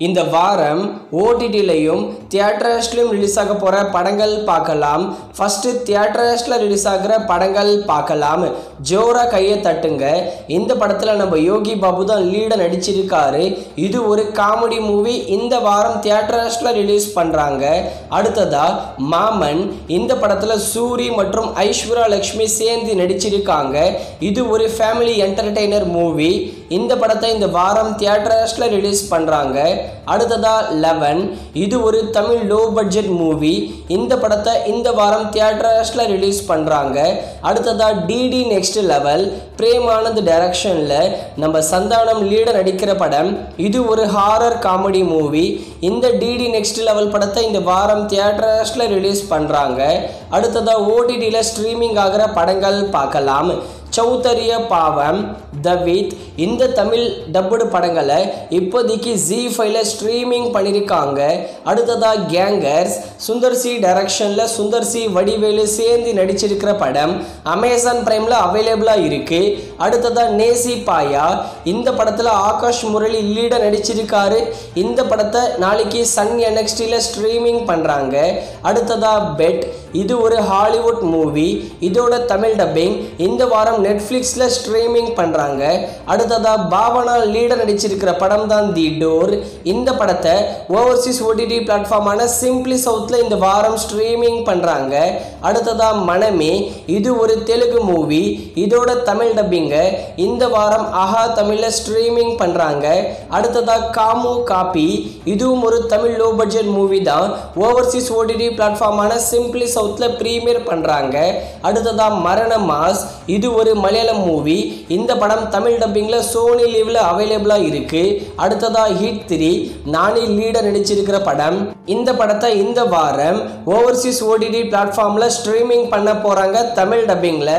இந்த வாரம் ஓடிடிலையும் தியேட்டர்ஸ்லையும் ரிலீஸ் ஆக போகிற படங்கள் பார்க்கலாம். ஃபஸ்ட்டு தியேட்டர்ஸில் ரிலீஸ் ஆகிற படங்கள் பார்க்கலாம். ஜோரா கையை தட்டுங்க. இந்த படத்தில் நம்ம யோகி பாபு தான் லீடை நடிச்சிருக்காரு. இது ஒரு காமெடி மூவி. இந்த வாரம் தியேட்டர்ஸில் ரிலீஸ் பண்ணுறாங்க. அடுத்ததா மாமன். இந்த படத்தில் சூரி மற்றும் ஐஸ்வர்யா லட்சுமி சேர்ந்து நடிச்சிருக்காங்க. இது ஒரு ஃபேமிலி என்டர்டெய்னர் மூவி. இந்த படத்தை இந்த வாரம் தியேட்டர்ஸில் ரிலீஸ் பண்ணுறாங்க. அடுத்ததா 11. இது ஒரு தமிழ் லோ பட்ஜெட் மூவி. இந்த படத்தை இந்த வாரம் தியேட்டர்ஸில் ரிலீஸ் பண்ணுறாங்க. அடுத்ததா DD next level. Prem Anand டைரக்ஷனில் நம்ம சந்தானம் லீடர் நடிக்கிற படம். இது ஒரு ஹாரர் காமெடி மூவி. இந்த டிடி நெக்ஸ்ட் லெவல் படத்தை இந்த வாரம் தியேட்டர்ஸில் ரிலீஸ் பண்ணுறாங்க. அடுத்ததா ஓடிடியில் ஸ்ட்ரீமிங் ஆகிற படங்கள் பார்க்கலாம். சௌத்தரிய பாவம், த வித். இந்த தமிழ் டப்புடு படங்களை இப்போதைக்கு ZEE5ல ஸ்ட்ரீமிங் பண்ணியிருக்காங்க. அடுத்ததா கேங்கர்ஸ். சுந்தர் சி டைரக்ஷனில் சுந்தர் சி வடிவேலு சேர்ந்து நடிச்சிருக்கிற படம் அமேசான் பிரைமில் அவைலபிளாக இருக்குது. அடுத்ததா நேசி பாயா. இந்த படத்தில் ஆகாஷ் முரளி லீடர் நடிச்சிருக்காரு. இந்த படத்தை நாளைக்கு சன் NXTல ஸ்ட்ரீமிங் பண்ணுறாங்க. அடுத்ததா பெட். இது ஒரு ஹாலிவுட் மூவி. இதோட தமிழ் டப்பிங் இந்த வாரம் நெட்ஃப்ளிக்ஸில் ஸ்ட்ரீமிங் பண்ணுறாங்க. அடுத்ததா பாவனா லீடர் நடிச்சிருக்கிற படம் தான் தி டோர். இந்த படத்தை ஓவர்சீஸ் OTT பிளாட்ஃபார்மான சிம்பிளி சவுத்தில் இந்த வாரம் ஸ்ட்ரீமிங் பண்ணுறாங்க. அடுத்ததா மனமே. இது ஒரு தெலுங்கு மூவி. இதோட தமிழ் டப்பிங்கை இந்த வாரம் ஆஹா தமிழில் ஸ்ட்ரீமிங் பண்ணுறாங்க. அடுத்ததா காமு காப்பி. இதுவும் ஒரு தமிழ் லோ பட்ஜெட் மூவி தான். ஓவர்சீஸ் OTT பிளாட்ஃபார்மான சிம்பிளி சவுத்தில் ப்ரீமியர் பண்ணுறாங்க. அடுத்ததா மரண மாஸ். இது ஒரு மலையாளம் மூவி. இந்த படம் தமிழ் டப்பிங்கில் சோனி லீவில் அவைலபிளாக இருக்குது. அடுத்ததா ஹிட் 3. நானி லீடர் நடிச்சிருக்கிற படம். இந்த படத்தை இந்த வாரம் ஓவர்சீஸ் OTT பிளாட்ஃபார்மில் ஸ்ட்ரீமிங் பண்ண போகிறாங்க தமிழ் டப்பிங்கில்.